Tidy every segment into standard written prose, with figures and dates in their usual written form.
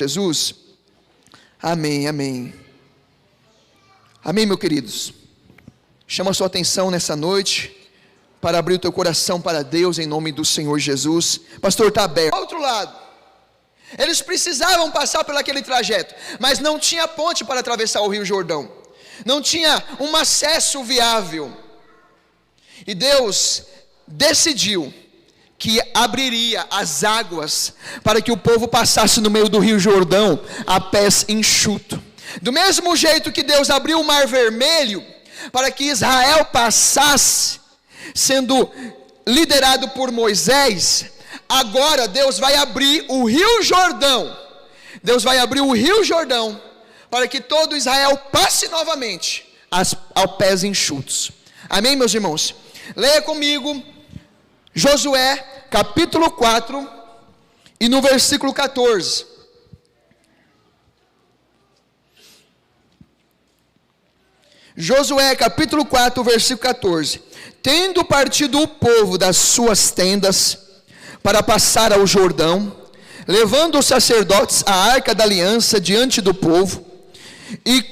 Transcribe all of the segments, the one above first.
Jesus. Amém, amém. Amém, meus queridos. Chama a sua atenção nessa noite para abrir o teu coração para Deus em nome do Senhor Jesus. Pastor, está aberto. Outro lado, eles precisavam passar por aquele trajeto, mas não tinha ponte para atravessar o Rio Jordão, não tinha um acesso viável. E Deus decidiu que abriria as águas para que o povo passasse no meio do Rio Jordão a pés enxuto. Do mesmo jeito que Deus abriu o Mar Vermelho para que Israel passasse, sendo liderado por Moisés, agora Deus vai abrir o Rio Jordão. Deus vai abrir o Rio Jordão para que todo Israel passe novamente ao pés enxutos. Amém, meus irmãos? Leia comigo Josué capítulo 4 e no versículo 14. Josué capítulo 4, versículo 14. Tendo partido o povo das suas tendas para passar ao Jordão, levando os sacerdotes a arca da aliança diante do povo, e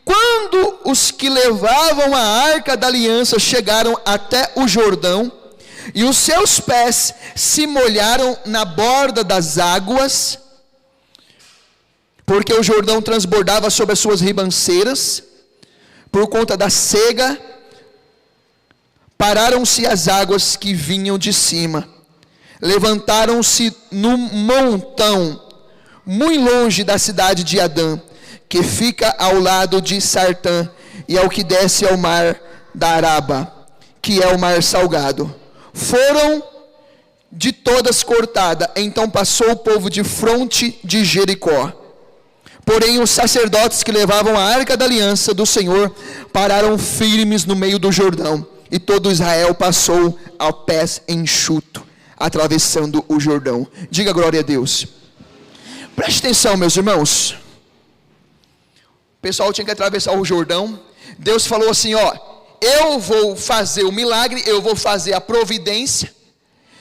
quando os que levavam a arca da aliança chegaram até o Jordão, e os seus pés se molharam na borda das águas, porque o Jordão transbordava sobre as suas ribanceiras, por conta da sega, pararam-se as águas que vinham de cima, levantaram-se num montão, muito longe da cidade de Adã, que fica ao lado de Sartã, e ao que desce ao mar da Araba, que é o mar salgado. Foram de todas cortadas. Então passou o povo de fronte de Jericó. Porém os sacerdotes que levavam a arca da aliança do Senhor pararam firmes no meio do Jordão, e todo Israel passou ao pés enxuto, atravessando o Jordão. Diga glória a Deus. Preste atenção, meus irmãos. O pessoal tinha que atravessar o Jordão. Deus falou assim, eu vou fazer o milagre, eu vou fazer a providência.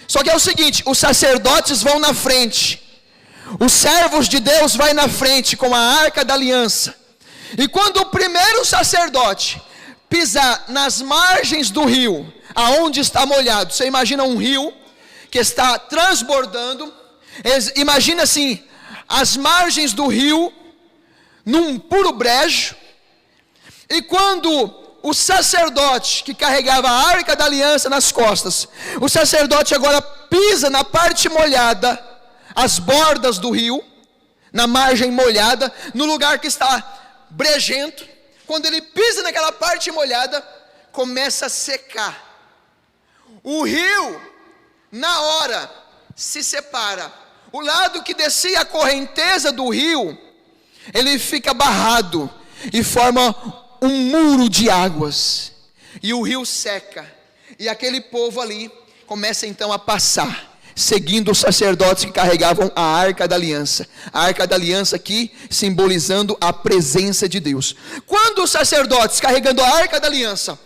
Só que é o seguinte, os sacerdotes vão na frente, os servos de Deus vai na frente com a arca da aliança. E quando o primeiro sacerdote pisar nas margens do rio, aonde está molhado, você imagina um rio que está transbordando, imagina assim, as margens do rio, num puro brejo, e quando o sacerdote que carregava a arca da aliança nas costas, o sacerdote agora pisa na parte molhada, as bordas do rio, na margem molhada, no lugar que está brejento. Quando ele pisa naquela parte molhada, começa a secar. O rio, na hora, se separa. O lado que descia a correnteza do rio, ele fica barrado e forma um muro de águas, e o rio seca, e aquele povo ali começa então a passar, seguindo os sacerdotes que carregavam a arca da aliança. A arca da aliança aqui simbolizando a presença de Deus. Quando os sacerdotes carregando a arca da aliança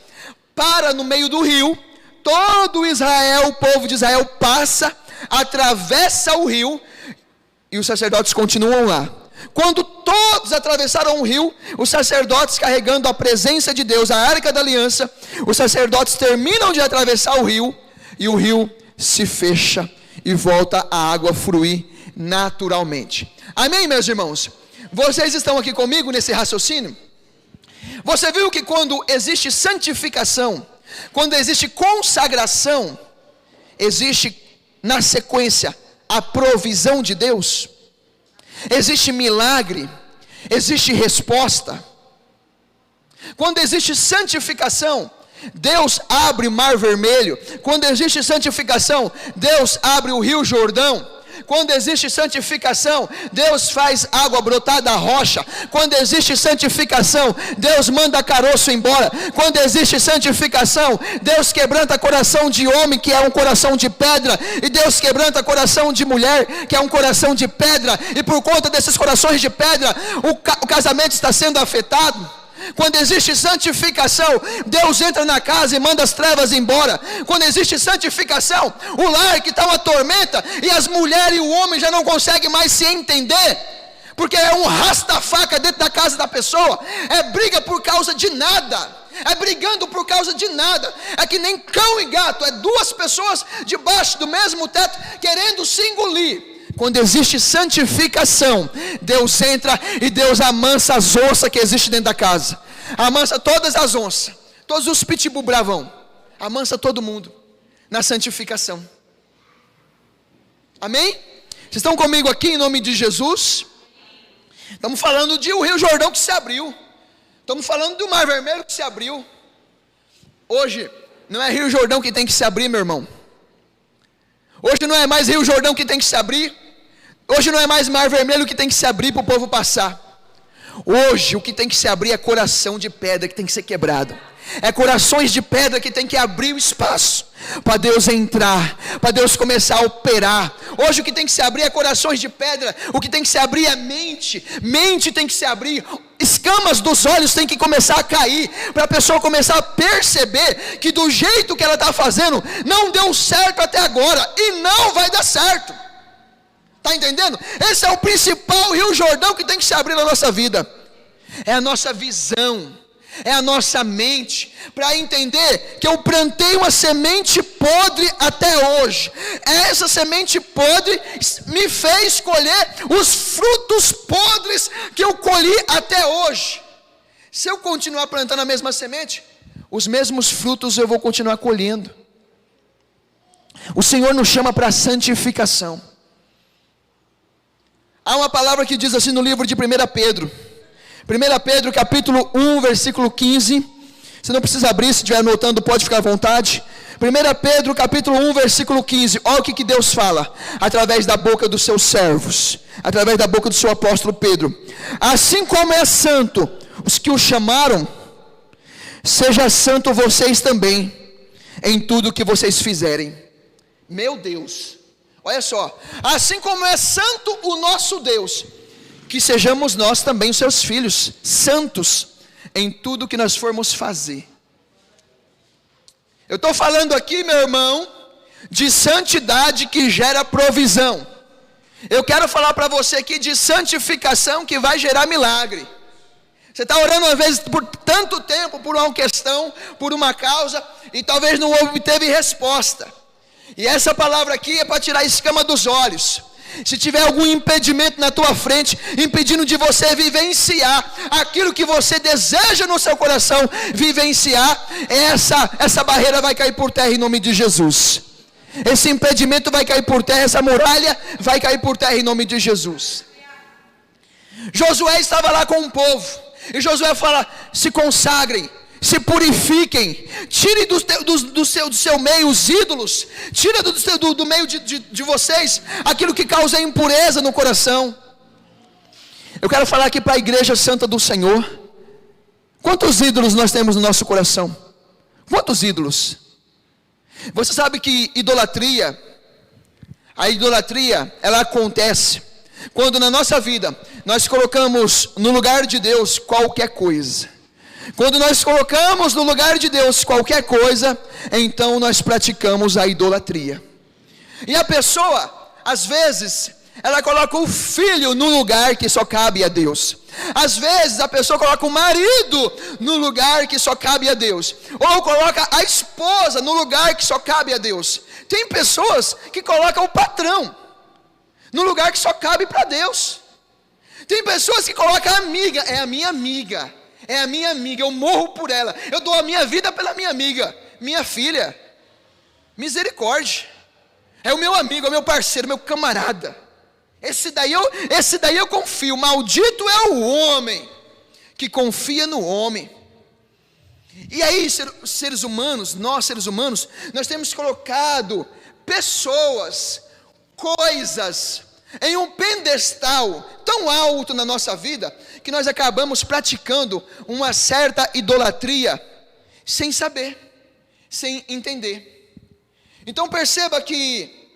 para no meio do rio, todo Israel, o povo de Israel passa, atravessa o rio, e os sacerdotes continuam lá. Quando todos atravessaram o rio, os sacerdotes carregando a presença de Deus, a arca da aliança, os sacerdotes terminam de atravessar o rio, e o rio se fecha e volta a água fluir naturalmente. Amém, meus irmãos? Vocês estão aqui comigo nesse raciocínio? Você viu que quando existe santificação, quando existe consagração, existe na sequência a provisão de Deus? Existe milagre, existe resposta. Quando existe santificação, Deus abre o Mar Vermelho. Quando existe santificação, Deus abre o Rio Jordão. Quando existe santificação, Deus faz água brotar da rocha. Quando existe santificação, Deus manda caroço embora. Quando existe santificação, Deus quebranta coração de homem, que é um coração de pedra, e Deus quebranta coração de mulher, que é um coração de pedra, e por conta desses corações de pedra, o casamento está sendo afetado. Quando existe santificação, Deus entra na casa e manda as trevas embora. Quando existe santificação, o lar que está uma tormenta, e as mulheres e o homem já não conseguem mais se entender, porque é um rasta-faca dentro da casa da pessoa, é briga por causa de nada, é brigando por causa de nada, é que nem cão e gato, é duas pessoas debaixo do mesmo teto, querendo se engolir. Quando existe santificação, Deus entra e Deus amansa as onças que existem dentro da casa, amansa todas as onças, todos os pitbull bravão, amansa todo mundo, na santificação. Amém? Vocês estão comigo aqui em nome de Jesus? Estamos falando de o Rio Jordão que se abriu, estamos falando do Mar Vermelho que se abriu. Hoje, não é Rio Jordão que tem que se abrir, meu irmão. Hoje não é mais Rio Jordão que tem que se abrir. Hoje não é mais Mar Vermelho que tem que se abrir para o povo passar. Hoje o que tem que se abrir é coração de pedra que tem que ser quebrado. É corações de pedra que tem que abrir o espaço para Deus entrar, para Deus começar a operar. Hoje o que tem que se abrir é corações de pedra. O que tem que se abrir é mente. Mente tem que se abrir. Escamas dos olhos tem que começar a cair, para a pessoa começar a perceber que do jeito que ela está fazendo não deu certo até agora e não vai dar certo. Está entendendo? Esse é o principal Rio Jordão que tem que se abrir na nossa vida. É a nossa visão, é a nossa mente, para entender que eu plantei uma semente podre até hoje. Essa semente podre me fez colher os frutos podres que eu colhi até hoje. Se eu continuar plantando a mesma semente, os mesmos frutos eu vou continuar colhendo. O Senhor nos chama para santificação. Há uma palavra que diz assim no livro de 1 Pedro. 1 Pedro capítulo 1, versículo 15. Você não precisa abrir, se estiver anotando pode ficar à vontade. 1 Pedro capítulo 1, versículo 15. Olha o que Deus fala, através da boca dos seus servos, através da boca do seu apóstolo Pedro. Assim como é santo os que o chamaram, seja santo vocês também, em tudo que vocês fizerem. Meu Deus, olha só, assim como é santo o nosso Deus, que sejamos nós também os seus filhos, santos em tudo que nós formos fazer. Eu estou falando aqui, meu irmão, de santidade que gera provisão. Eu quero falar para você aqui de santificação que vai gerar milagre. Você está orando às vezes por tanto tempo, por uma questão, por uma causa, e talvez não obteve resposta. E essa palavra aqui é para tirar a escama dos olhos. Se tiver algum impedimento na tua frente, impedindo de você vivenciar aquilo que você deseja no seu coração vivenciar, essa barreira vai cair por terra em nome de Jesus. Esse impedimento vai cair por terra, essa muralha vai cair por terra em nome de Jesus. Josué estava lá com o povo, e Josué fala: se consagrem, se purifiquem, tire do seu meio os ídolos, tira do meio de vocês aquilo que causa impureza no coração. Eu quero falar aqui para a igreja santa do Senhor. Quantos ídolos nós temos no nosso coração? Quantos ídolos? Você sabe que a idolatria, ela acontece quando na nossa vida nós colocamos no lugar de Deus qualquer coisa. Quando nós colocamos no lugar de Deus qualquer coisa, então nós praticamos a idolatria. E a pessoa, às vezes, ela coloca o filho no lugar que só cabe a Deus. Às vezes a pessoa coloca o marido no lugar que só cabe a Deus. Ou coloca a esposa no lugar que só cabe a Deus. Tem pessoas que colocam o patrão no lugar que só cabe para Deus. Tem pessoas que colocam a amiga, é a minha amiga. É a minha amiga, eu morro por ela, eu dou a minha vida pela minha amiga. Minha filha, misericórdia, é o meu amigo, é o meu parceiro, meu camarada. Esse daí eu confio. Maldito é o homem que confia no homem. E aí, seres humanos, nós temos colocado pessoas, coisas em um pedestal tão alto na nossa vida, que nós acabamos praticando uma certa idolatria, sem saber, sem entender. Então perceba que,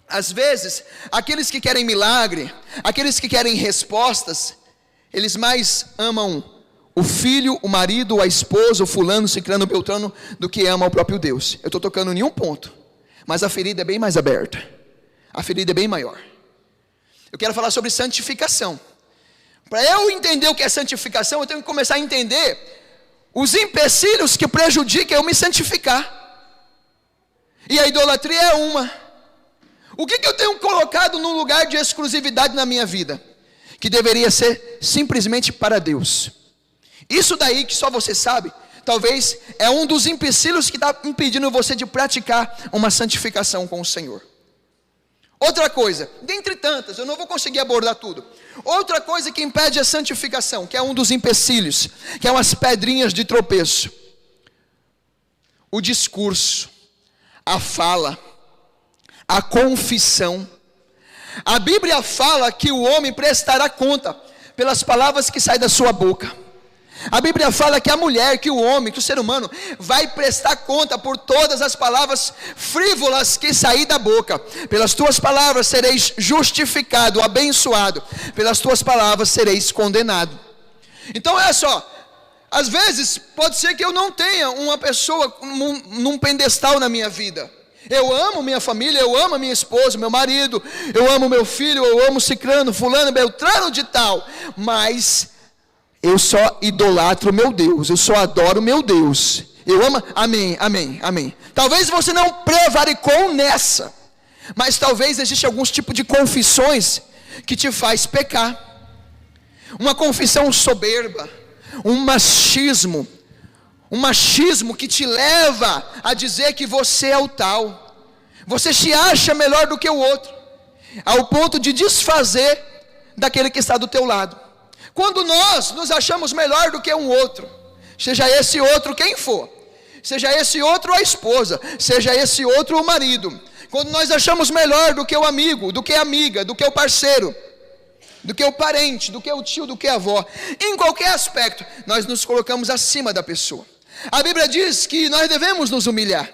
às vezes, aqueles que querem milagre, aqueles que querem respostas, eles mais amam o filho, o marido, a esposa, o fulano, ciclano, beltrano, do que amam o próprio Deus. Eu estou tocando em um ponto, mas a ferida é bem mais aberta, a ferida é bem maior. Eu quero falar sobre santificação. Para eu entender o que é santificação, eu tenho que começar a entender os empecilhos que prejudicam eu me santificar. E a idolatria é uma. O que eu tenho colocado num lugar de exclusividade na minha vida? Que deveria ser simplesmente para Deus. Isso daí que só você sabe, talvez é um dos empecilhos que está impedindo você de praticar uma santificação com o Senhor. Outra coisa, dentre tantas, eu não vou conseguir abordar tudo. Outra coisa que impede a santificação, que é um dos empecilhos, que é umas pedrinhas de tropeço. O discurso, a fala, a confissão. A Bíblia fala que o homem prestará conta pelas palavras que saem da sua boca. A Bíblia fala que a mulher, que o homem, que o ser humano vai prestar conta por todas as palavras frívolas que sair da boca. Pelas tuas palavras sereis justificado, abençoado. Pelas tuas palavras sereis condenado. Então olha só, às vezes pode ser que eu não tenha uma pessoa num pedestal na minha vida. Eu amo minha família, eu amo minha esposa, meu marido, eu amo meu filho, eu amo ciclano, fulano, beltrano de tal. Mas eu só idolatro meu Deus, eu só adoro meu Deus. Eu amo, amém, amém, amém. Talvez você não prevaricou nessa, mas talvez exista alguns tipos de confissões que te faz pecar. Uma confissão soberba, um machismo que te leva a dizer que você é o tal. Você se acha melhor do que o outro, ao ponto de desfazer daquele que está do teu lado. Quando nós nos achamos melhor do que um outro, seja esse outro quem for, seja esse outro a esposa, seja esse outro o marido, quando nós achamos melhor do que o amigo, do que a amiga, do que o parceiro, do que o parente, do que o tio, do que a avó, em qualquer aspecto, nós nos colocamos acima da pessoa. A Bíblia diz que nós devemos nos humilhar.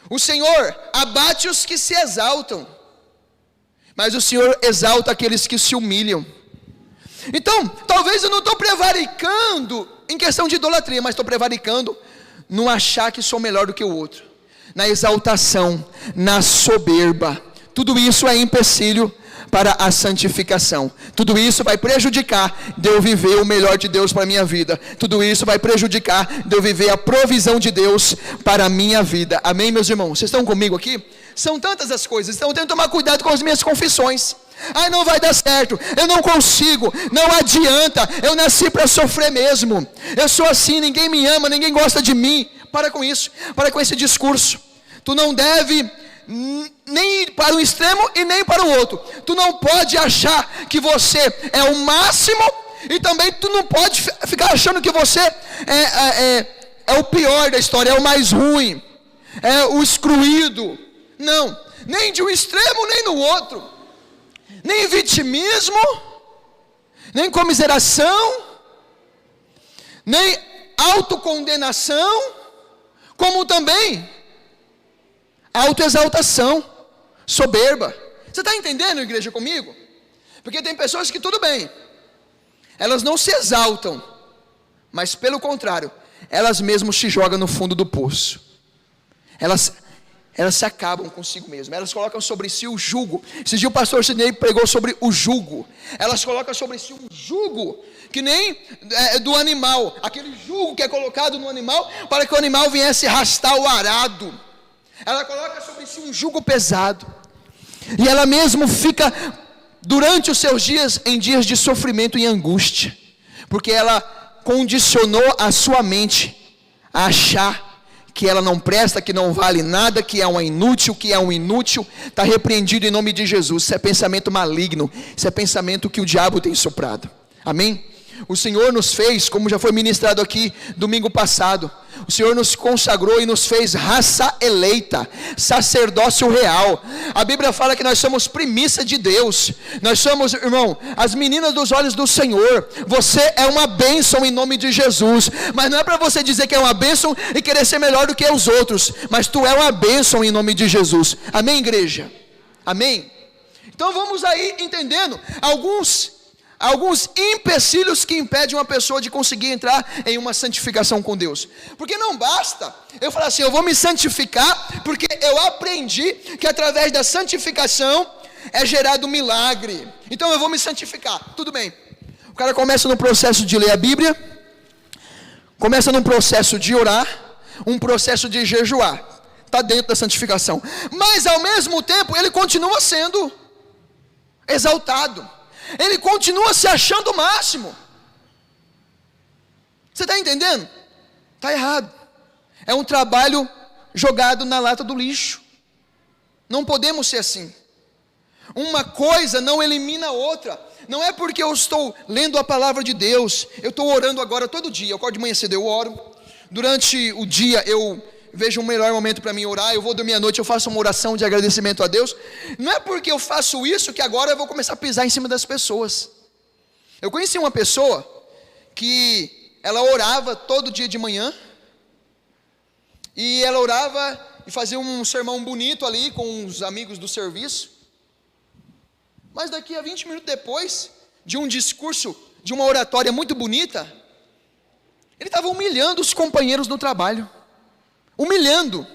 O Senhor abate os que se exaltam, mas o Senhor exalta aqueles que se humilham. Então, talvez eu não estou prevaricando em questão de idolatria, mas estou prevaricando no achar que sou melhor do que o outro, na exaltação, na soberba. Tudo isso é empecilho para a santificação. Tudo isso vai prejudicar de eu viver o melhor de Deus para a minha vida. Tudo isso vai prejudicar de eu viver a provisão de Deus para a minha vida. Amém, meus irmãos? Vocês estão comigo aqui? São tantas as coisas, então eu tenho que tomar cuidado com as minhas confissões. Ai, não vai dar certo, eu não consigo, não adianta, eu nasci para sofrer mesmo, eu sou assim, ninguém me ama, ninguém gosta de mim. Para com isso, para com esse discurso. Tu não deve nem ir para um extremo e nem para o outro. Tu não pode achar que você é o máximo, e também tu não pode ficar achando que você é o pior da história, é o mais ruim, é o excluído. Não, nem de um extremo nem no outro, nem vitimismo, nem comiseração, nem autocondenação, como também autoexaltação, soberba. Você está entendendo, igreja, comigo? Porque tem pessoas que tudo bem, elas não se exaltam, mas pelo contrário, elas mesmas se jogam no fundo do poço. Elas se acabam consigo mesmas. Elas colocam sobre si o jugo. Esse dia o pastor Sidney pregou sobre o jugo. Elas colocam sobre si um jugo que nem do animal, aquele jugo que é colocado no animal para que o animal viesse arrastar o arado. Ela coloca sobre si um jugo pesado, e ela mesmo fica durante os seus dias em dias de sofrimento e angústia, porque ela condicionou a sua mente a achar que ela não presta, que não vale nada, que é um inútil, está repreendido em nome de Jesus. Isso é pensamento maligno, isso é pensamento que o diabo tem soprado. Amém? O Senhor nos fez, como já foi ministrado aqui domingo passado, o Senhor nos consagrou e nos fez raça eleita, sacerdócio real. A Bíblia fala que nós somos primícia de Deus. Nós somos, irmão, as meninas dos olhos do Senhor. Você é uma bênção em nome de Jesus. Mas não é para você dizer que é uma bênção e querer ser melhor do que os outros, mas tu é uma bênção em nome de Jesus. Amém, igreja? Amém? Então vamos aí entendendo alguns empecilhos que impedem uma pessoa de conseguir entrar em uma santificação com Deus. Porque não basta eu falar assim, eu vou me santificar, porque eu aprendi que através da santificação é gerado milagre, então eu vou me santificar. Tudo bem. O cara começa no processo de ler a Bíblia, começa num processo de orar, um processo de jejuar. Está dentro da santificação. Mas ao mesmo tempo ele continua sendo exaltado. Ele continua se achando o máximo. Você está entendendo? Está errado. É um trabalho jogado na lata do lixo. Não podemos ser assim. Uma coisa não elimina a outra. Não é porque eu estou lendo a palavra de Deus, eu estou orando agora todo dia. Eu acordo de manhã cedo, eu oro. Durante o dia eu vejo um melhor momento para mim orar. Eu vou dormir à noite, eu faço uma oração de agradecimento a Deus. Não é porque eu faço isso que agora eu vou começar a pisar em cima das pessoas. Eu conheci uma pessoa que ela orava todo dia de manhã. E ela orava e fazia um sermão bonito ali com os amigos do serviço. Mas daqui a 20 minutos depois, de um discurso, de uma oratória muito bonita, ele estava humilhando os companheiros no trabalho. Humilhando.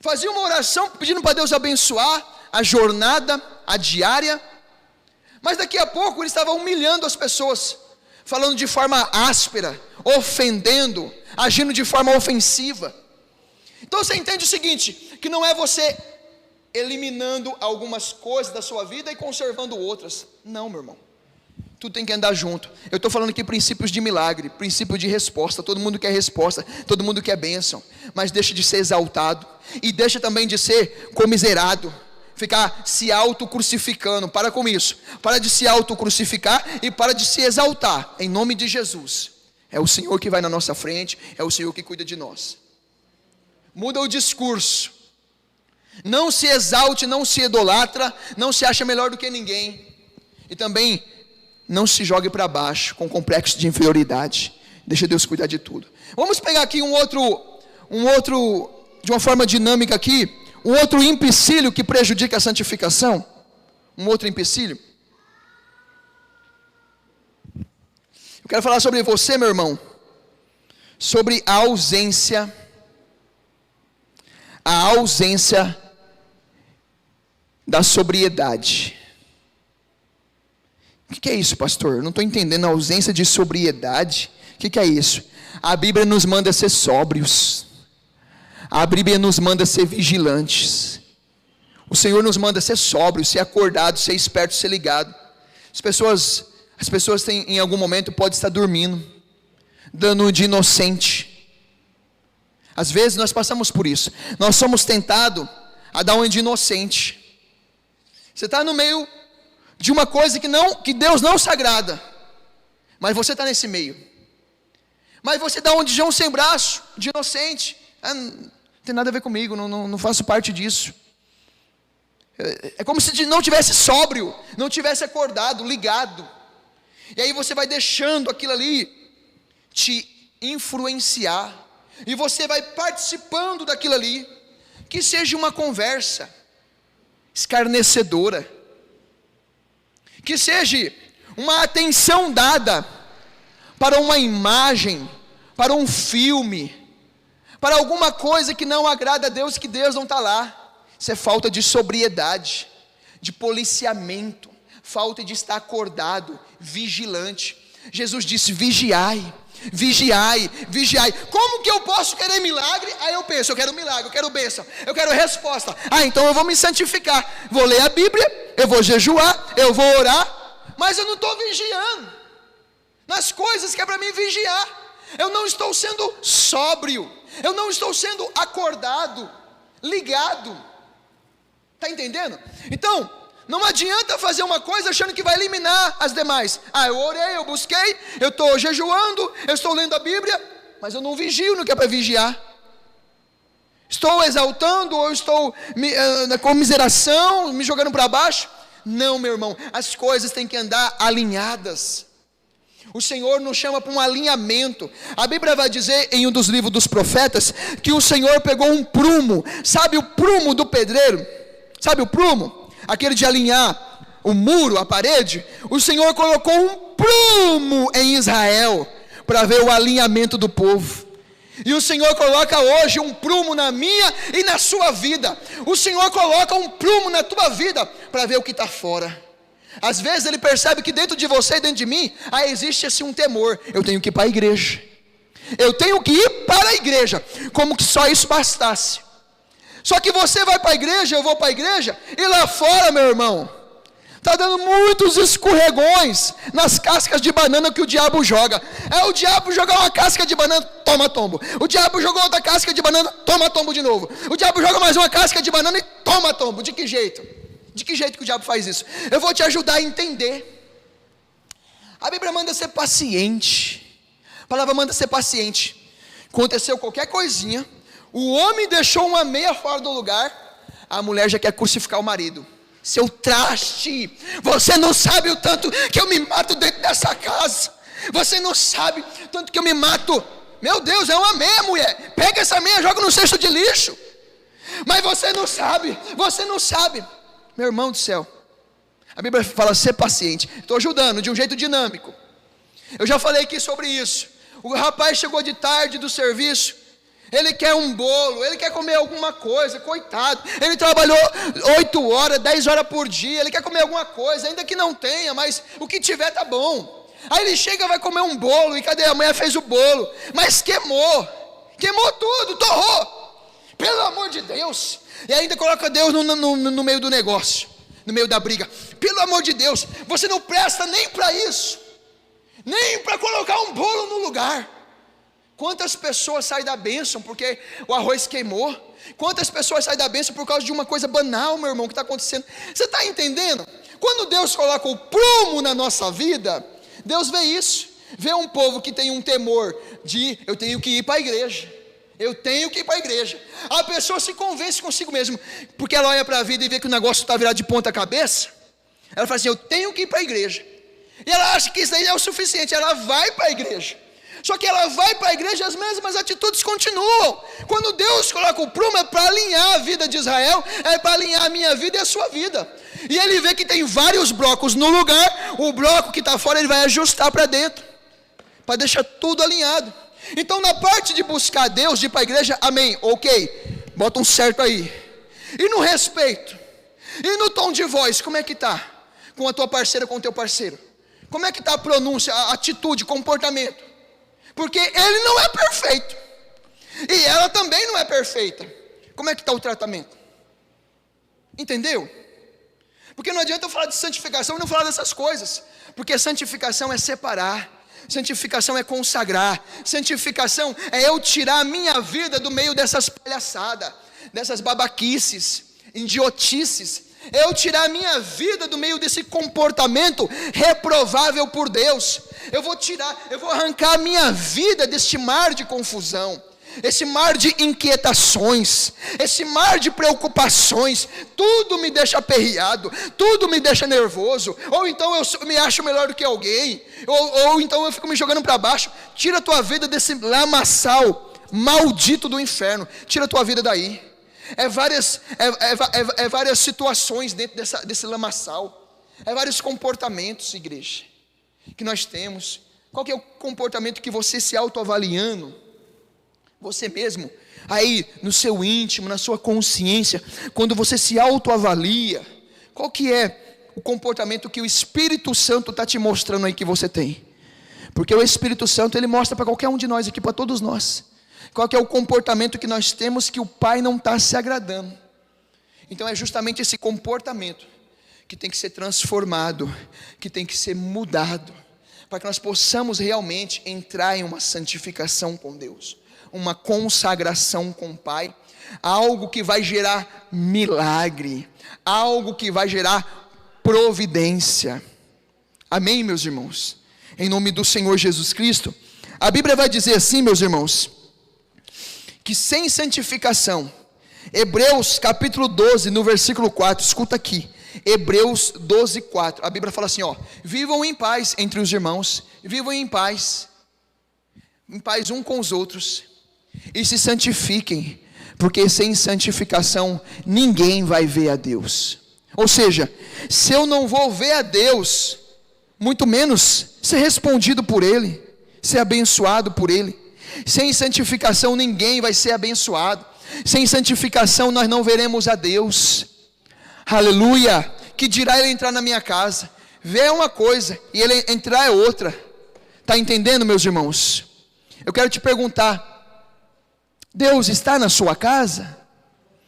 Fazia uma oração pedindo para Deus abençoar a jornada, a diária. Mas daqui a pouco ele estava humilhando as pessoas, falando de forma áspera, ofendendo, agindo de forma ofensiva. Então você entende o seguinte, que não é você eliminando algumas coisas da sua vida e conservando outras. Não, meu irmão. Tudo tem que andar junto. Eu estou falando aqui princípios de milagre, princípio de resposta. Todo mundo quer resposta, todo mundo quer bênção. Mas deixa de ser exaltado. E deixa também de ser comiserado. Ficar se auto-crucificando. Para com isso. Para de se auto-crucificar e para de se exaltar. Em nome de Jesus. É o Senhor que vai na nossa frente. É o Senhor que cuida de nós. Muda o discurso. Não se exalte, não se idolatra, não se acha melhor do que ninguém. E também não se jogue para baixo com complexo de inferioridade. Deixa Deus cuidar de tudo. Vamos pegar aqui um outro, de uma forma dinâmica aqui, um outro empecilho que prejudica a santificação. Um outro empecilho. Eu quero falar sobre você, meu irmão, sobre a ausência da sobriedade. O que é isso, pastor? Eu não estou entendendo a ausência de sobriedade. O que é isso? A Bíblia nos manda ser sóbrios. A Bíblia nos manda ser vigilantes. O Senhor nos manda ser sóbrios, ser acordados, ser espertos, ser ligados. As pessoas têm, em algum momento, podem estar dormindo, dando de inocente. Às vezes nós passamos por isso. Nós somos tentados a dar um de inocente. Você está no meio de uma coisa que Deus não se agrada, mas você está nesse meio. Mas você dá um de João sem braço, de inocente. Não tem nada a ver comigo, não faço parte disso. É como se não tivesse sóbrio, não tivesse acordado, ligado. E aí você vai deixando aquilo ali te influenciar. E você vai participando daquilo ali. Que seja uma conversa escarnecedora. Que seja uma atenção dada para uma imagem, para um filme, para alguma coisa que não agrada a Deus, que Deus não está lá. Isso é falta de sobriedade, de policiamento, falta de estar acordado, vigilante. Jesus disse: vigiai, vigiai, vigiai. Como que eu posso querer milagre? Aí eu penso, eu quero milagre, eu quero bênção, eu quero resposta. Então eu vou me santificar, vou ler a Bíblia, eu vou jejuar, eu vou orar, mas eu não estou vigiando nas coisas que é para mim vigiar. Eu não estou sendo sóbrio, eu não estou sendo acordado, ligado. Está entendendo? Então, não adianta fazer uma coisa achando que vai eliminar as demais. Eu orei, eu busquei, eu estou jejuando, eu estou lendo a Bíblia, mas eu não vigio no que é para vigiar. Estou exaltando, ou estou na comiseração, me jogando para baixo. Não, meu irmão, as coisas têm que andar alinhadas. O Senhor nos chama para um alinhamento. A Bíblia vai dizer em um dos livros dos profetas que o Senhor pegou um prumo. Sabe o prumo do pedreiro? Sabe o prumo? Aquele de alinhar o muro, a parede. O Senhor colocou um prumo em Israel para ver o alinhamento do povo. E o Senhor coloca hoje um prumo na minha e na sua vida. O Senhor coloca um prumo na tua vida para ver o que está fora, Às vezes ele percebe que dentro de você e dentro de mim, existe assim um temor. Eu tenho que ir para a igreja. Eu tenho que ir para a igreja. Como que só isso bastasse. Só que você vai para a igreja, eu vou para a igreja, e lá fora, meu irmão, está dando muitos escorregões nas cascas de banana que o diabo joga. O diabo joga uma casca de banana, toma tombo. O diabo jogou outra casca de banana, toma tombo de novo. O diabo joga mais uma casca de banana e toma tombo. De que jeito? De que jeito que o diabo faz isso? Eu vou te ajudar a entender. A Bíblia manda ser paciente. A palavra manda ser paciente. Aconteceu qualquer coisinha, o homem deixou uma meia fora do lugar, a mulher já quer crucificar o marido. Seu traste, você não sabe o tanto que eu me mato dentro dessa casa. Você não sabe o tanto que eu me mato. Meu Deus, é uma meia, mulher. Pega essa meia, joga no cesto de lixo. Mas você não sabe, você não sabe. Meu irmão do céu, a Bíblia fala ser paciente. Estou ajudando de um jeito dinâmico. Eu já falei aqui sobre isso. O rapaz chegou de tarde do serviço, ele quer um bolo, ele quer comer alguma coisa, coitado. Ele trabalhou 8 horas, 10 horas por dia, ele quer comer alguma coisa, ainda que não tenha, mas o que tiver tá bom. Aí ele chega, vai comer um bolo, e cadê? A mulher fez o bolo, mas queimou tudo, torrou. Pelo amor de Deus. E ainda coloca Deus no meio do negócio, no meio da briga. Pelo amor de Deus, você não presta nem para isso, nem para colocar um bolo no lugar. Quantas pessoas saem da bênção porque o arroz queimou? Quantas pessoas saem da bênção por causa de uma coisa banal, meu irmão, que está acontecendo? Você está entendendo? Quando Deus coloca o prumo na nossa vida, Deus vê isso. Vê um povo que tem um temor de, eu tenho que ir para a igreja. Eu tenho que ir para a igreja. A pessoa se convence consigo mesmo, porque ela olha para a vida e vê que o negócio está virado de ponta cabeça. Ela fala assim, eu tenho que ir para a igreja. E ela acha que isso aí é o suficiente, ela vai para a igreja. Só que ela vai para a igreja e as mesmas atitudes continuam. Quando Deus coloca o prumo, é para alinhar a vida de Israel, é para alinhar a minha vida e a sua vida. E ele vê que tem vários blocos no lugar, o bloco que está fora ele vai ajustar para dentro, para deixar tudo alinhado. Então na parte de buscar Deus, de ir para a igreja, amém, ok, bota um certo aí. E no respeito, e no tom de voz, como é que está? Com a tua parceira, com o teu parceiro? Como é que está a pronúncia, a atitude, comportamento? Porque ele não é perfeito, e ela também não é perfeita. Como é que está o tratamento? Entendeu? Porque não adianta eu falar de santificação e não falar dessas coisas. Porque santificação é separar, santificação é consagrar, santificação é eu tirar a minha vida do meio dessas palhaçadas, dessas babaquices, idiotices. É eu tirar a minha vida do meio desse comportamento reprovável por Deus. Eu vou arrancar a minha vida deste mar de confusão, esse mar de inquietações, esse mar de preocupações. Tudo me deixa aperreado, tudo me deixa nervoso. Ou então eu me acho melhor do que alguém, ou então eu fico me jogando para baixo. Tira a tua vida desse lamaçal maldito do inferno, tira a tua vida daí. Várias situações dentro desse lamaçal, vários comportamentos, igreja, que nós temos. Qual que é o comportamento que você se autoavaliando, você mesmo, aí no seu íntimo, na sua consciência, quando você se autoavalia, qual que é o comportamento que o Espírito Santo está te mostrando aí que você tem? Porque o Espírito Santo, ele mostra para qualquer um de nós aqui, para todos nós, qual que é o comportamento que nós temos que o Pai não está se agradando. Então é justamente esse comportamento que tem que ser transformado, que tem que ser mudado, para que nós possamos realmente entrar em uma santificação com Deus, uma consagração com o Pai, algo que vai gerar milagre, algo que vai gerar providência. Amém, meus irmãos? Em nome do Senhor Jesus Cristo. A Bíblia vai dizer assim, meus irmãos, que sem santificação, Hebreus capítulo 12, no versículo 4, escuta aqui, Hebreus 12, 4, a Bíblia fala assim, vivam em paz entre os irmãos, vivam em paz um com os outros, e se santifiquem, porque sem santificação ninguém vai ver a Deus. Ou seja, se eu não vou ver a Deus, muito menos ser respondido por Ele, ser abençoado por Ele. Sem santificação ninguém vai ser abençoado. Sem santificação nós não veremos a Deus. Aleluia. Que dirá Ele entrar na minha casa, ver é uma coisa e ele entrar é outra. Está entendendo, meus irmãos? Eu quero te perguntar: Deus está na sua casa?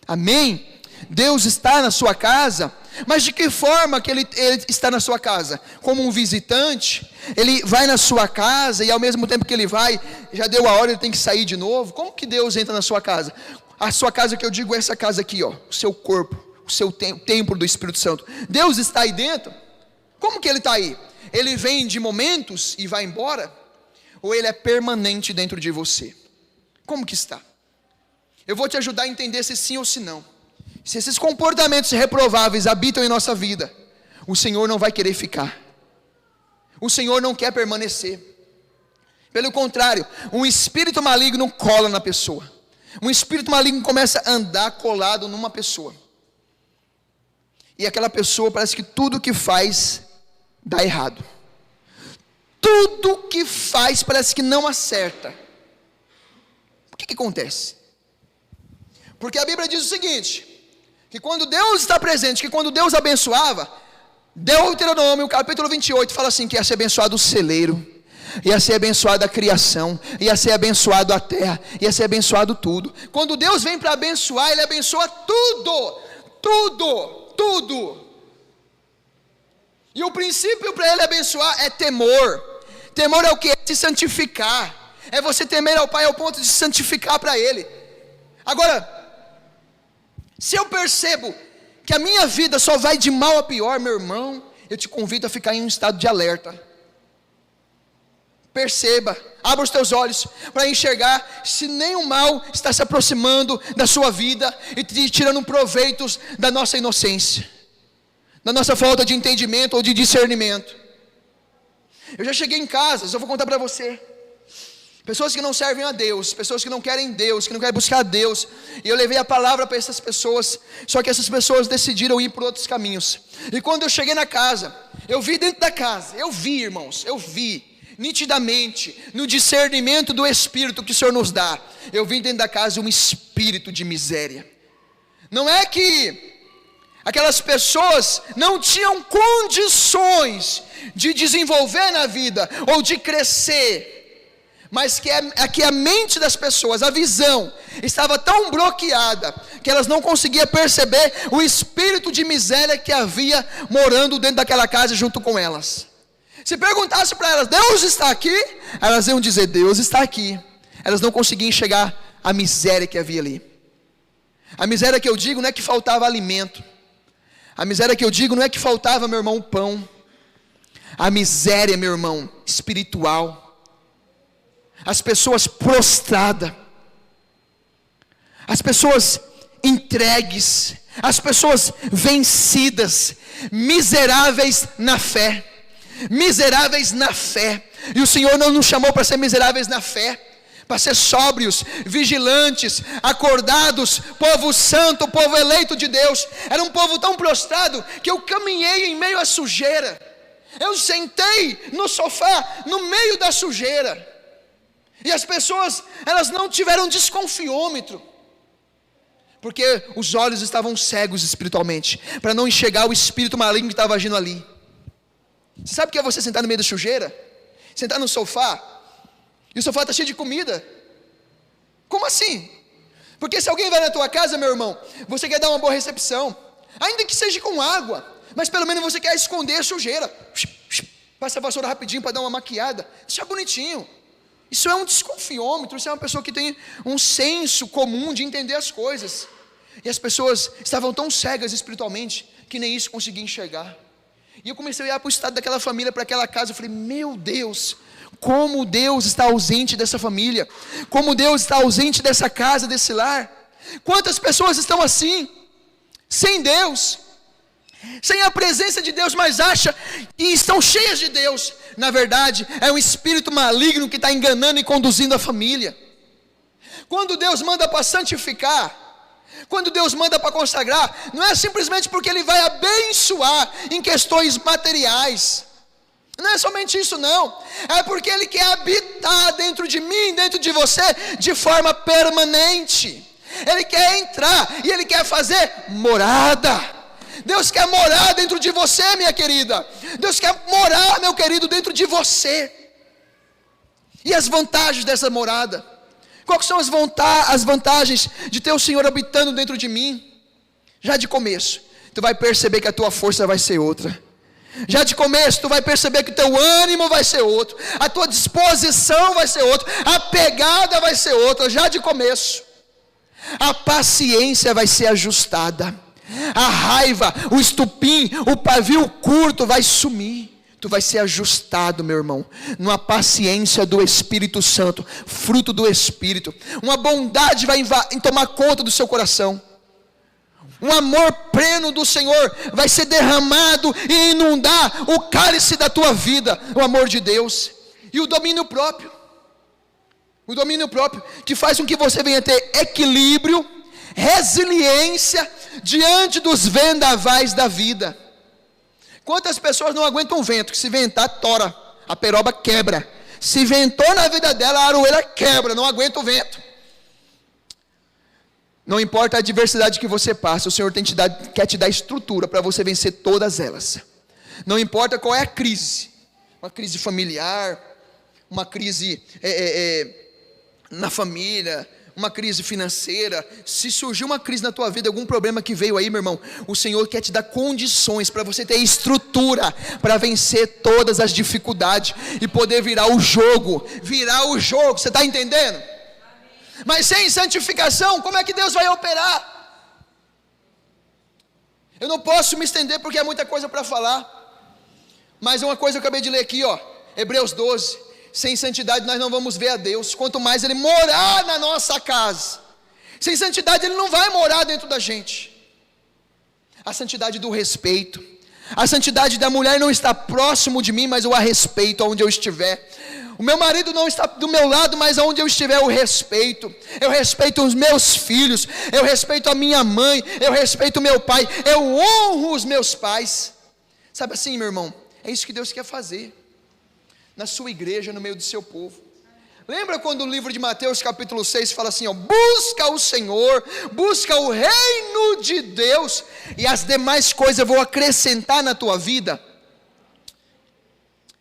Amém? Deus está na sua casa, mas de que forma que ele está na sua casa? Como um visitante? Ele vai na sua casa e ao mesmo tempo que ele vai, já deu a hora, ele tem que sair de novo? Como que Deus entra na sua casa? A sua casa que eu digo é essa casa aqui, ó, o seu corpo, o seu templo do Espírito Santo. Deus está aí dentro? Como que ele está aí? Ele vem de momentos e vai embora? Ou ele é permanente dentro de você? Como que está? Eu vou te ajudar a entender se sim ou se não. Se esses comportamentos reprováveis habitam em nossa vida, o Senhor não vai querer ficar. O Senhor não quer permanecer. Pelo contrário, um espírito maligno cola na pessoa. Um espírito maligno começa a andar colado numa pessoa. E aquela pessoa parece que tudo que faz dá errado. Tudo que faz parece que não acerta. O que acontece? Porque a Bíblia diz o seguinte: que quando Deus está presente, que quando Deus abençoava, Deuteronômio capítulo 28 fala assim, que ia ser abençoado o celeiro, ia ser abençoado a criação, ia ser abençoado a terra, ia ser abençoado tudo. Quando Deus vem para abençoar, Ele abençoa tudo, tudo, tudo. E o princípio para Ele abençoar é temor. Temor é o que? É se santificar. É você temer ao Pai ao ponto de se santificar para Ele. Agora, se eu percebo que a minha vida só vai de mal a pior, meu irmão, eu te convido a ficar em um estado de alerta. Perceba, abra os teus olhos para enxergar se nenhum mal está se aproximando da sua vida e te tirando proveitos da nossa inocência, da nossa falta de entendimento ou de discernimento. Eu já cheguei em casas, eu vou contar para você. Pessoas que não servem a Deus, pessoas que não querem Deus, que não querem buscar Deus. E eu levei a palavra para essas pessoas, só que essas pessoas decidiram ir por outros caminhos. E quando eu cheguei na casa, eu vi dentro da casa, irmãos, eu vi nitidamente, no discernimento do Espírito que o Senhor nos dá, eu vi dentro da casa um espírito de miséria. Não é que aquelas pessoas não tinham condições de desenvolver na vida, ou de crescer, mas que a mente das pessoas, a visão, estava tão bloqueada, que elas não conseguiam perceber o espírito de miséria que havia morando dentro daquela casa junto com elas. Se perguntasse para elas, Deus está aqui? Elas iam dizer, Deus está aqui. Elas não conseguiam enxergar a miséria que havia ali. A miséria que eu digo não é que faltava alimento. A miséria que eu digo não é que faltava, meu irmão, pão. A miséria, meu irmão, espiritual. As pessoas prostradas, as pessoas entregues, as pessoas vencidas, miseráveis na fé, e o Senhor não nos chamou para ser miseráveis na fé, para ser sóbrios, vigilantes, acordados, povo santo, povo eleito de Deus. Era um povo tão prostrado, que eu caminhei em meio à sujeira, eu sentei no sofá, no meio da sujeira, e as pessoas, elas não tiveram desconfiômetro, porque os olhos estavam cegos espiritualmente, para não enxergar o espírito maligno que estava agindo ali. Você sabe o que é você sentar no meio da sujeira? Sentar no sofá, e o sofá está cheio de comida. Como assim? Porque se alguém vai na tua casa, meu irmão, você quer dar uma boa recepção, ainda que seja com água, mas pelo menos você quer esconder a sujeira. Passa a vassoura rapidinho para dar uma maquiada, deixa bonitinho. Isso é um desconfiômetro, isso é uma pessoa que tem um senso comum de entender as coisas. E as pessoas estavam tão cegas espiritualmente, que nem isso conseguiam enxergar. E eu comecei a olhar para o estado daquela família, para aquela casa, eu falei, meu Deus, como Deus está ausente dessa família, como Deus está ausente dessa casa, desse lar. Quantas pessoas estão assim, sem Deus, sem a presença de Deus, mas acham que estão cheias de Deus. Na verdade, é um espírito maligno que está enganando e conduzindo a família. Quando Deus manda para santificar, quando Deus manda para consagrar, não é simplesmente porque Ele vai abençoar em questões materiais. Não é somente isso não, é porque Ele quer habitar dentro de mim, dentro de você, de forma permanente. Ele quer entrar e Ele quer fazer morada. Deus quer morar dentro de você, minha querida. Deus quer morar, meu querido, dentro de você. E as vantagens dessa morada? Quais são as vantagens de ter o Senhor habitando dentro de mim? Já de começo, tu vai perceber que a tua força vai ser outra. Já de começo, tu vai perceber que o teu ânimo vai ser outro, a tua disposição vai ser outra, a pegada vai ser outra, já de começo. A paciência vai ser ajustada, a raiva, o estupim, o pavio curto vai sumir. Tu vai ser ajustado, meu irmão, numa paciência do Espírito Santo, fruto do Espírito. Uma bondade vai tomar conta do seu coração. Um amor pleno do Senhor vai ser derramado e inundar o cálice da tua vida, o amor de Deus. E o domínio próprio, que faz com que você venha ter equilíbrio, resiliência, diante dos vendavais da vida. Quantas pessoas não aguentam o vento, que se ventar, tora, a peroba quebra. Se ventou na vida dela, a aroeira quebra, não aguenta o vento. Não importa a adversidade que você passa, o Senhor quer te dar estrutura para você vencer todas elas. Não importa qual é a crise, uma crise familiar, uma crise na família, uma crise financeira. Se surgiu uma crise na tua vida, algum problema que veio aí, meu irmão, o Senhor quer te dar condições para você ter estrutura para vencer todas as dificuldades e poder virar o jogo, você está entendendo? Mas sem santificação, como é que Deus vai operar? Eu não posso me estender porque é muita coisa para falar, mas uma coisa eu acabei de ler aqui, Hebreus 12, sem santidade nós não vamos ver a Deus, quanto mais Ele morar na nossa casa. Sem santidade Ele não vai morar dentro da gente. A santidade do respeito, a santidade da mulher não está próximo de mim, mas eu a respeito aonde eu estiver. O meu marido não está do meu lado, mas aonde eu estiver eu respeito os meus filhos, eu respeito a minha mãe, eu respeito o meu pai, eu honro os meus pais. Sabe assim, meu irmão, é isso que Deus quer fazer na sua igreja, no meio do seu povo. Lembra quando o livro de Mateus capítulo 6 fala assim, busca o Senhor, busca o reino de Deus, e as demais coisas eu vou acrescentar na tua vida.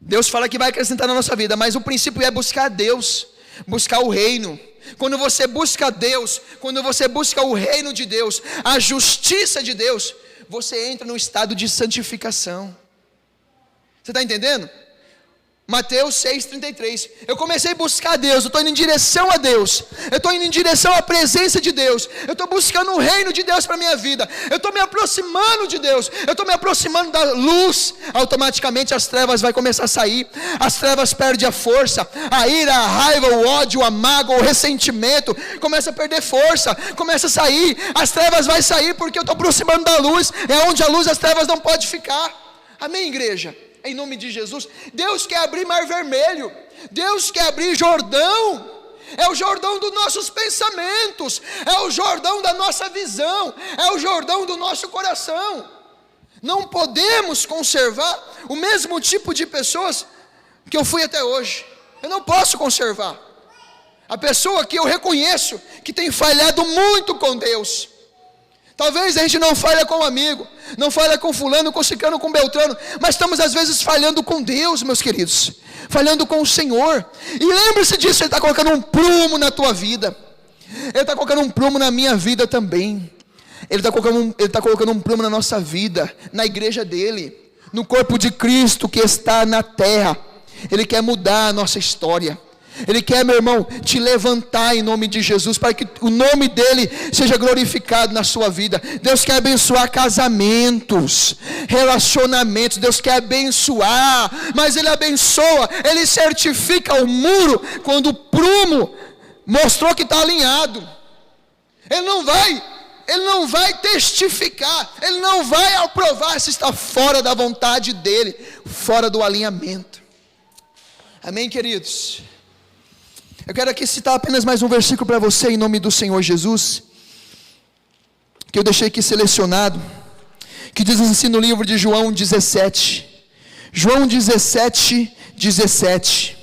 Deus fala que vai acrescentar na nossa vida, mas o princípio é buscar a Deus, buscar o reino. Quando você busca Deus, quando você busca o reino de Deus, a justiça de Deus, você entra no estado de santificação. Você está entendendo? Mateus 6,33, eu comecei a buscar a Deus, eu estou indo em direção a Deus, eu estou indo em direção à presença de Deus, eu estou buscando o reino de Deus para a minha vida, eu estou me aproximando de Deus, eu estou me aproximando da luz. Automaticamente as trevas vão começar a sair, as trevas perdem a força, a ira, a raiva, o ódio, a mágoa, o ressentimento, começa a perder força, começa a sair, as trevas vão sair porque eu estou aproximando da luz, é onde a luz as trevas não podem ficar. Amém, igreja? Em nome de Jesus. Deus quer abrir Mar Vermelho, Deus quer abrir Jordão, é o Jordão dos nossos pensamentos, é o Jordão da nossa visão, é o Jordão do nosso coração. Não podemos conservar o mesmo tipo de pessoas que eu fui até hoje. Eu não posso conservar a pessoa que eu reconheço que tem falhado muito com Deus. Talvez a gente não falha com um amigo, não falha com fulano, com ciclano, com beltrano, mas estamos às vezes falhando com Deus, meus queridos, falhando com o Senhor. E lembre-se disso, Ele está colocando um prumo na tua vida, Ele está colocando um prumo na minha vida também. Ele está colocando um prumo na nossa vida, na igreja dEle, no corpo de Cristo que está na terra. Ele quer mudar a nossa história. Ele quer, meu irmão, te levantar em nome de Jesus, para que o nome dEle seja glorificado na sua vida. Deus quer abençoar casamentos, relacionamentos, Deus quer abençoar, mas Ele abençoa, Ele certifica o muro, quando o prumo mostrou que está alinhado. Ele não vai testificar, Ele não vai aprovar se está fora da vontade dEle, fora do alinhamento. Amém, queridos? Eu quero aqui citar apenas mais um versículo para você, em nome do Senhor Jesus, que eu deixei aqui selecionado, que diz assim no livro de João 17, João 17, 17,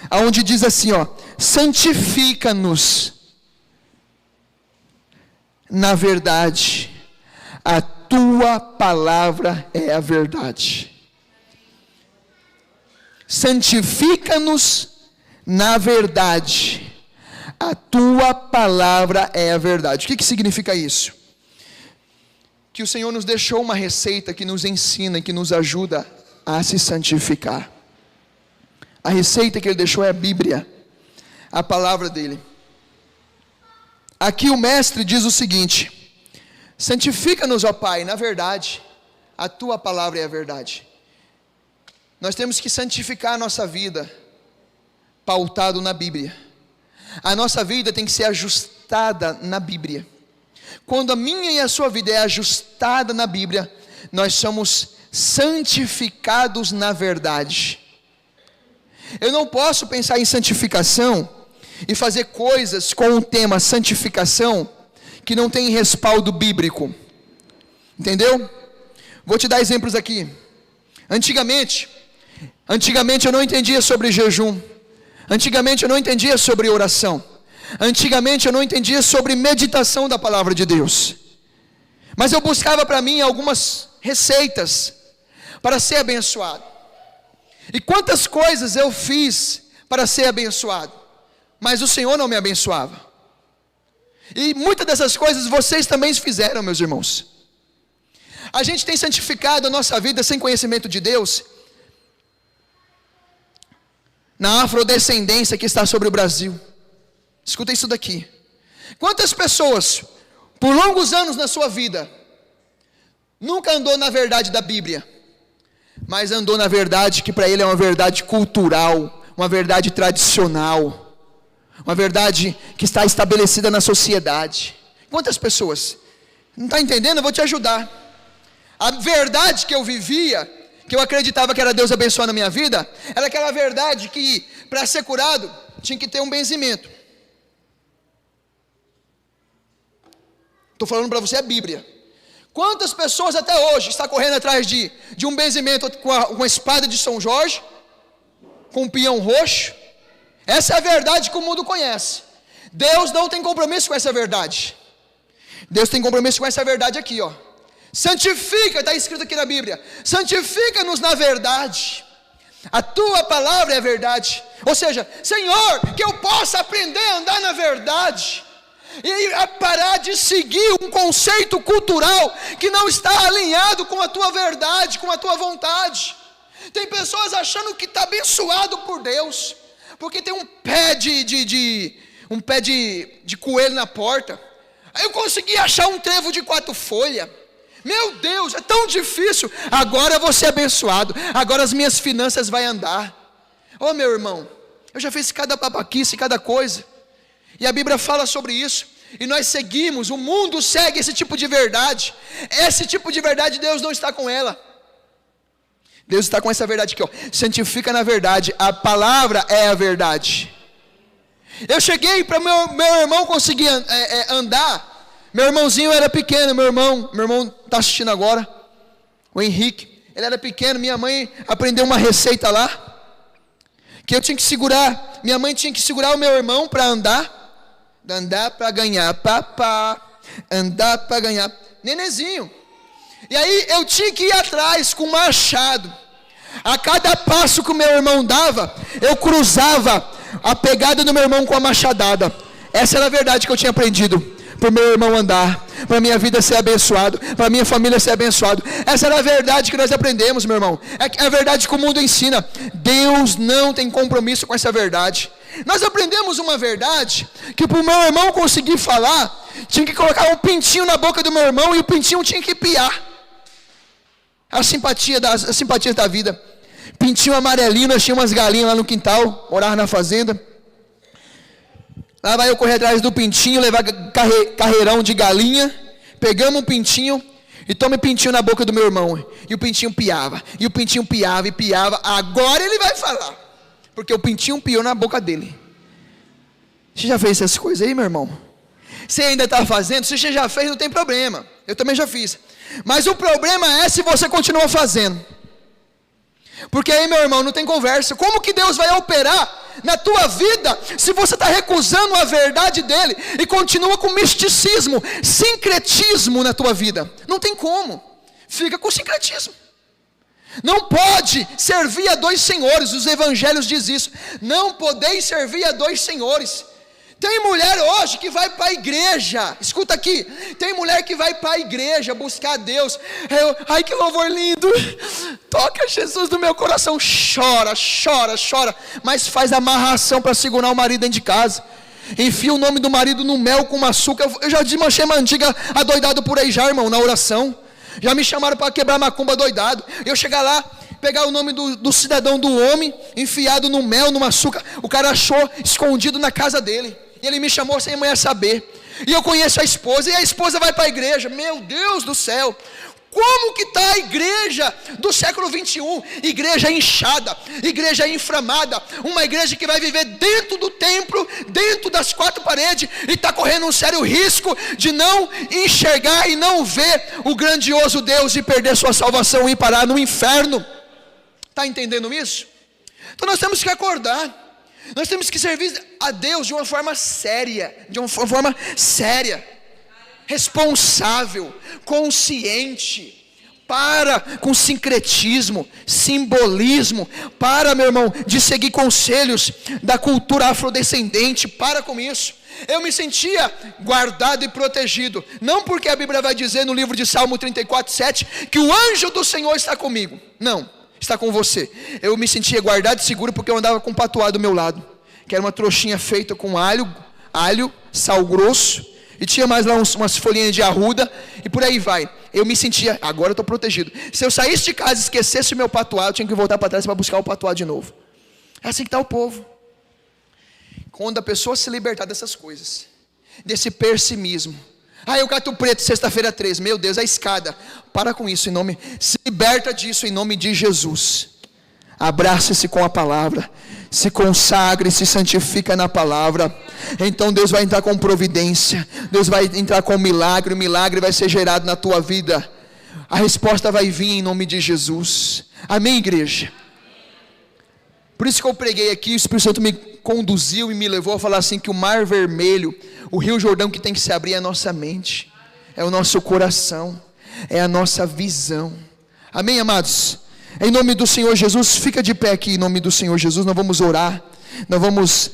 aonde diz assim, santifica-nos na verdade, a tua palavra é a verdade. Santifica-nos na verdade. A tua palavra é a verdade. O que significa isso? Que o Senhor nos deixou uma receita que nos ensina, que nos ajuda a se santificar. A receita que Ele deixou é a Bíblia, a palavra dEle. Aqui o mestre diz o seguinte: santifica-nos, ó Pai, na verdade, a tua palavra é a verdade. Nós temos que santificar a nossa vida, pautado na Bíblia. A nossa vida tem que ser ajustada na Bíblia. Quando a minha e a sua vida é ajustada na Bíblia, nós somos santificados na verdade. Eu não posso pensar em santificação e fazer coisas com o tema santificação que não tem respaldo bíblico. Entendeu? Vou te dar exemplos aqui. Antigamente eu não entendia sobre jejum. Antigamente eu não entendia sobre oração. Antigamente eu não entendia sobre meditação da palavra de Deus. Mas eu buscava para mim algumas receitas para ser abençoado. E quantas coisas eu fiz para ser abençoado, mas o Senhor não me abençoava. E muitas dessas coisas vocês também fizeram, meus irmãos. A gente tem santificado a nossa vida sem conhecimento de Deus, na afrodescendência que está sobre o Brasil. Escuta isso daqui. Quantas pessoas, por longos anos na sua vida, nunca andou na verdade da Bíblia, mas andou na verdade que para ele é uma verdade cultural, uma verdade tradicional, uma verdade que está estabelecida na sociedade? Quantas pessoas? Não está entendendo? Eu vou te ajudar. A verdade que eu vivia, que eu acreditava que era Deus abençoando a minha vida, era aquela verdade que para ser curado tinha que ter um benzimento. Estou falando para você a Bíblia. Quantas pessoas até hoje estão correndo atrás de um benzimento com uma espada de São Jorge, com um pião roxo? Essa é a verdade que o mundo conhece. Deus não tem compromisso com essa verdade. Deus tem compromisso com essa verdade aqui, ó. Santifica, está escrito aqui na Bíblia, santifica-nos na verdade. A tua palavra é a verdade. Ou seja, Senhor, que eu possa aprender a andar na verdade, e a parar de seguir um conceito cultural que não está alinhado com a tua verdade, com a tua vontade. Tem pessoas achando que está abençoado por Deus, porque tem um pé de coelho na porta. Aí eu consegui achar um trevo de 4 folhas. Meu Deus, é tão difícil. Agora eu vou ser abençoado, agora as minhas finanças vão andar. Oh meu irmão, eu já fiz cada babaquice, cada coisa, e a Bíblia fala sobre isso, e nós seguimos, o mundo segue esse tipo de verdade. Esse tipo de verdade Deus não está com ela. Deus está com essa verdade aqui, ó. Santifica na verdade, a palavra é a verdade. Eu cheguei para meu irmão conseguir andar. Meu irmãozinho era pequeno, meu irmão está assistindo agora, o Henrique, ele era pequeno. Minha mãe aprendeu uma receita lá, que eu tinha que segurar, minha mãe tinha que segurar o meu irmão para andar para ganhar, papá, andar para ganhar, nenezinho. E aí eu tinha que ir atrás com o machado. A cada passo que o meu irmão dava, eu cruzava a pegada do meu irmão com a machadada. Essa era a verdade que eu tinha aprendido, para o meu irmão andar, para a minha vida ser abençoado, para a minha família ser abençoado. Essa era a verdade que nós aprendemos, meu irmão. É a verdade que o mundo ensina. Deus não tem compromisso com essa verdade. Nós aprendemos uma verdade, que para o meu irmão conseguir falar, tinha que colocar um pintinho na boca do meu irmão, e o pintinho tinha que piar. A simpatia da vida. Pintinho amarelinho, nós tínhamos umas galinhas lá no quintal, morava na fazenda. Lá vai eu correr atrás do pintinho, levar carreirão de galinha. Pegamos um pintinho e tome pintinho na boca do meu irmão. E o pintinho piava, e o pintinho piava e piava. Agora ele vai falar, porque o pintinho piou na boca dele. Você já fez essas coisas aí, meu irmão? Você ainda está fazendo? Se você já fez, não tem problema. Eu também já fiz. Mas o problema é se você continua fazendo. Porque aí, meu irmão, não tem conversa. Como que Deus vai operar na tua vida se você está recusando a verdade dele e continua com misticismo, sincretismo na tua vida. Não tem como, fica com sincretismo. Não pode servir a dois senhores, os evangelhos dizem isso. Não podeis servir a dois senhores. Tem mulher hoje que vai para a igreja, escuta aqui, tem mulher que vai para a igreja buscar a Deus. Ai, que louvor lindo, toca Jesus no meu coração, chora, chora, chora, mas faz amarração para segurar o marido dentro de casa, enfia o nome do marido no mel com açúcar. Eu já desmanchei uma antiga adoidado por aí já, irmão, na oração. Já me chamaram para quebrar macumba doidado. Eu chegar lá, pegar o nome do cidadão do homem, enfiado no mel, no açúcar. O cara achou escondido na casa dele. E ele me chamou sem a mulher saber. E eu conheço a esposa, e a esposa vai para a igreja. Meu Deus do céu, como que está a igreja do século 21? Igreja inchada, igreja inflamada, uma igreja que vai viver dentro do templo, dentro das quatro paredes, e está correndo um sério risco de não enxergar e não ver o grandioso Deus e perder sua salvação e parar no inferno. Está entendendo isso? Então nós temos que acordar. Nós temos que servir a Deus de uma forma séria, responsável, consciente. Para com sincretismo, simbolismo. Para, meu irmão, de seguir conselhos da cultura afrodescendente. Para com isso. Eu me sentia guardado e protegido, não porque a Bíblia vai dizer no livro de Salmo 34:7 que o anjo do Senhor está comigo. Não, está com você. Eu me sentia guardado e seguro porque eu andava com um patuá do meu lado, que era uma trouxinha feita com alho, sal grosso, e tinha mais lá umas folhinhas de arruda, e por aí vai. Eu me sentia, agora eu estou protegido. Se eu saísse de casa e esquecesse o meu patuá, eu tinha que voltar para trás para buscar o patuá de novo. É assim que está o povo. Quando a pessoa se libertar dessas coisas, desse pessimismo, eu cato preto, sexta-feira 13, meu Deus, a escada. Para com isso, se liberta disso em nome de Jesus. Abraça-se com a palavra, se consagre, se santifica na palavra. Então Deus vai entrar com providência, Deus vai entrar com milagre, o milagre vai ser gerado na tua vida. A resposta vai vir em nome de Jesus. Amém, igreja? Por isso que eu preguei aqui, o Espírito Santo me conduziu e me levou a falar assim, que o mar vermelho, o rio Jordão que tem que se abrir é a nossa mente, é o nosso coração, é a nossa visão. Amém, amados? Em nome do Senhor Jesus, fica de pé aqui em nome do Senhor Jesus, nós vamos orar, nós vamos